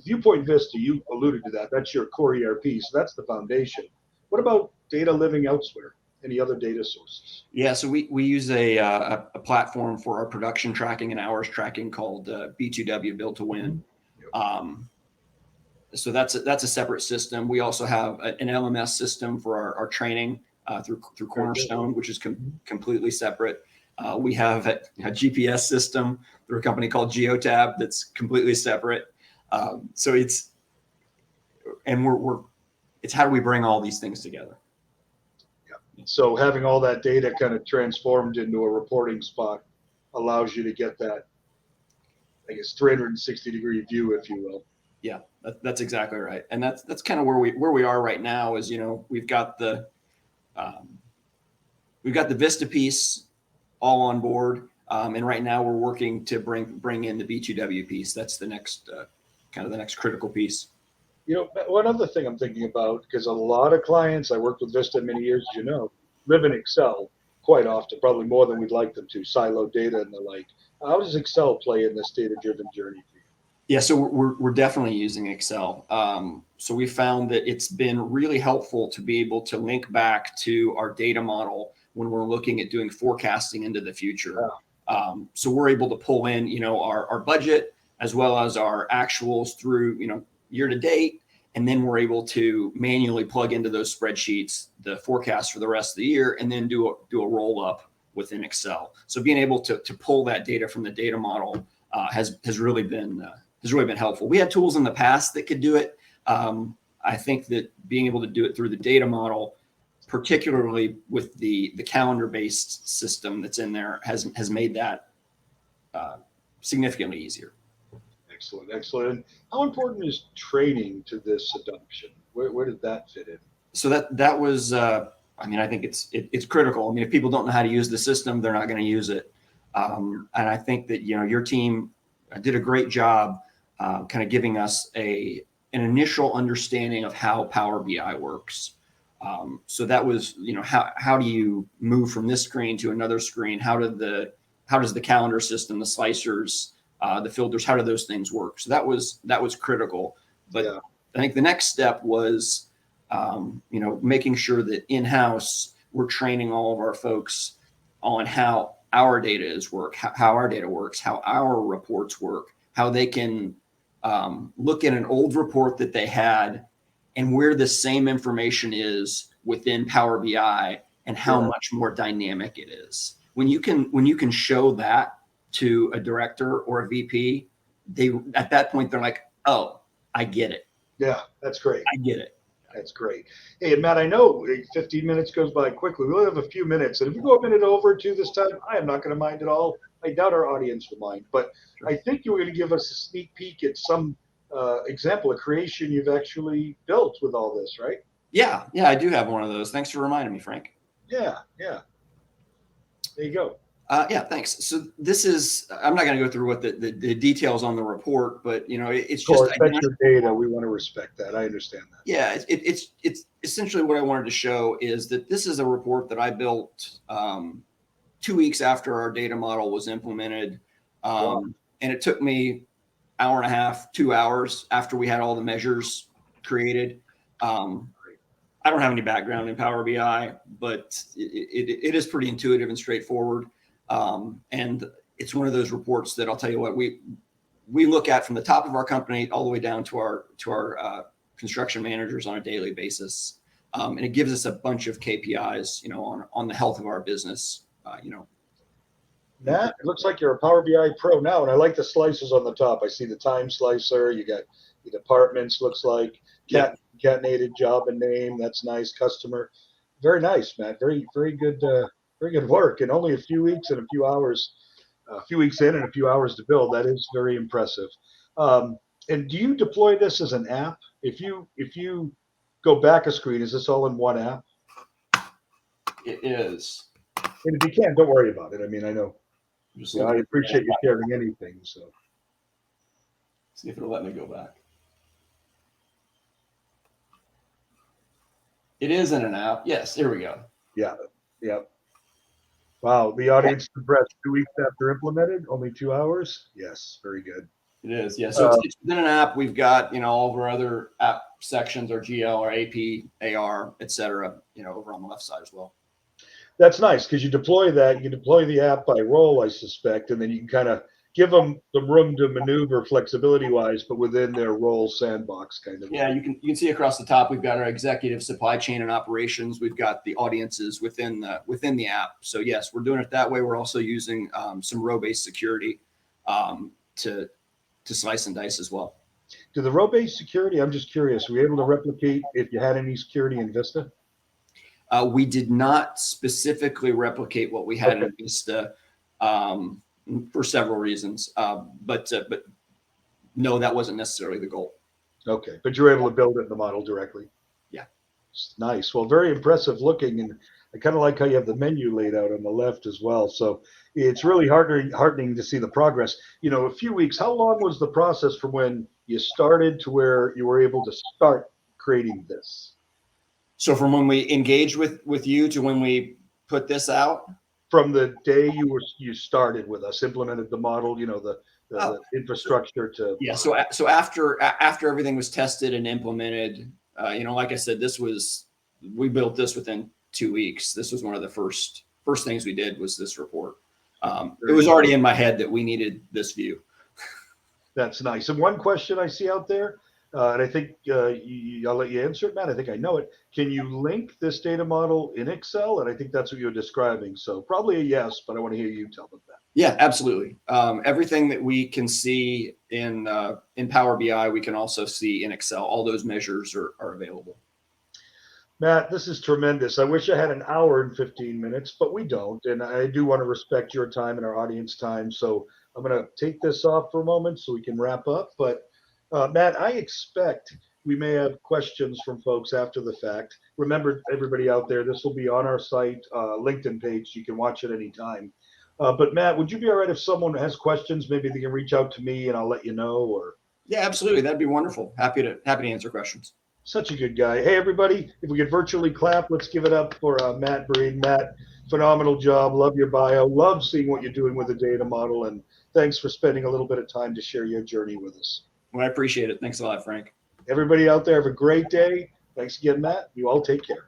Viewpoint Vista, you alluded to that. That's your core ERP, so that's the foundation. What about data living elsewhere? Any other data sources? Yeah, so we use a platform for our production tracking and hours tracking called B2W, Build to Win. So that's a separate system. We also have an LMS system for our training through Cornerstone, which is completely separate. We have a GPS system through a company called Geotab that's completely separate. So it's how do we bring all these things together? Yeah. So having all that data kind of transformed into a reporting spot allows you to get that, I guess, 360-degree view, if you will. Yeah, that's exactly right, and that's kind of where we are right now. Is we've got the Vista piece all on board, and right now we're working to bring in the B2W piece. That's the next kind of the next critical piece. One other thing I'm thinking about, because a lot of clients I worked with Vista many years, live in Excel quite often, probably more than we'd like them to, siloed data and the like. How does Excel play in this data-driven journey for you? Yeah, so we're definitely using Excel. So we found that it's been really helpful to be able to link back to our data model when we're looking at doing forecasting into the future. Wow. So we're able to pull in, our budget as well as our actuals through, year to date, and then we're able to manually plug into those spreadsheets the forecast for the rest of the year, and then do a roll up within Excel. So being able to pull that data from the data model has really been helpful. We had tools in the past that could do it. I think that being able to do it through the data model, particularly with the calendar-based system that's in there, has made that significantly easier. Excellent. And how important is training to this adoption? Where did that fit in? So that was, I think it's critical. If people don't know how to use the system, they're not going to use it. And I think that your team did a great job kind of giving us an initial understanding of how Power BI works. So that was, how do you move from this screen to another screen? How does the calendar system, the slicers, the filters, how do those things work? So that was critical. But yeah. I think the next step was, making sure that in-house we're training all of our folks on how our data how our data works, how our reports work, how they can look at an old report that they had and where the same information is within Power BI and how much more dynamic it is. When you can show that to a director or a VP, at that point they're like, oh, I get it. Yeah, that's great. I get it. That's great. Hey, Matt, I know 15 minutes goes by quickly. We only have a few minutes. And if we go a minute over to this time, I am not going to mind at all. I doubt our audience will mind. But I think you were going to give us a sneak peek at some example of creation you've actually built with all this, right? Yeah, I do have one of those. Thanks for reminding me, Frank. Yeah. There you go. Yeah, thanks. So this is, I'm not going to go through what the details on the report, but it's just that's your data. We want to respect that. I understand that. Yeah, it's essentially what I wanted to show is that this is a report that I built 2 weeks after our data model was implemented, and it took me hour and a half, 2 hours after we had all the measures created. I don't have any background in Power BI, but it is pretty intuitive and straightforward. And it's one of those reports that I'll tell you what, we look at from the top of our company all the way down to our construction managers on a daily basis. And it gives us a bunch of KPIs, on the health of our business, Matt, it looks like you're a Power BI pro now, and I like the slices on the top. I see the time slicer. You got the departments, looks like concatenated job and name. That's nice. Customer. Very nice, Matt. Very, very good. Very good work. And only a few weeks and a few hours, a few weeks in and a few hours to build. That is very impressive. And do you deploy this as an app? If you go back a screen, is this all in one app? It is. And if you can't, don't worry about it. I know. I appreciate you sharing anything. So, see if it'll let me go back. It is in an app. Yes, there we go. Yeah. Wow, the audience impressed. 2 weeks after implemented, only 2 hours. Yes, very good. It is, yeah. So it's within an app. We've got, all of our other app sections, our GL, our AP, AR, et cetera, over on the left side as well. That's nice because you deploy the app by role, I suspect, and then you can kind of give them the room to maneuver flexibility wise, but within their role sandbox kind of. Yeah, you can see across the top, we've got our executive supply chain and operations. We've got the audiences within the app. So yes, we're doing it that way. We're also using some row-based security to slice and dice as well. Do the row-based security, I'm just curious, were you able to replicate if you had any security in Vista? We did not specifically replicate what we had in Vista for several reasons, but no, that wasn't necessarily the goal. Okay, but you were able to build it in the model directly. Yeah. Nice. Well, very impressive looking, and I kind of like how you have the menu laid out on the left as well. So it's really heartening to see the progress. A few weeks, how long was the process from when you started to where you were able to start creating this? So from when we engaged with you to when we put this out? From the day you started with us, implemented the model, the infrastructure to. Yeah. So after everything was tested and implemented, like I said, we built this within 2 weeks. This was one of the first things we did was this report. It was already in my head that we needed this view. That's nice. And one question I see out there, and I think I'll let you answer it, Matt. I think I know it. Can you link this data model in Excel? And I think that's what you're describing. So probably a yes, but I want to hear you tell them that. Yeah, absolutely. Everything that we can see in Power BI, we can also see in Excel. All those measures are available. Matt, this is tremendous. I wish I had an hour and 15 minutes, but we don't. And I do want to respect your time and our audience time. So I'm going to take this off for a moment so we can wrap up. But Matt, I expect we may have questions from folks after the fact. Remember, everybody out there, this will be on our site, LinkedIn page. You can watch it anytime. But Matt, would you be all right if someone has questions? Maybe they can reach out to me and I'll let you know. Or yeah, absolutely. That'd be wonderful. Happy to answer questions. Such a good guy. Hey, everybody, if we could virtually clap, let's give it up for Matt Breeden. Matt, phenomenal job. Love your bio. Love seeing what you're doing with the data model. And thanks for spending a little bit of time to share your journey with us. Well, I appreciate it. Thanks a lot, Frank. Everybody out there, have a great day. Thanks again, Matt. You all take care.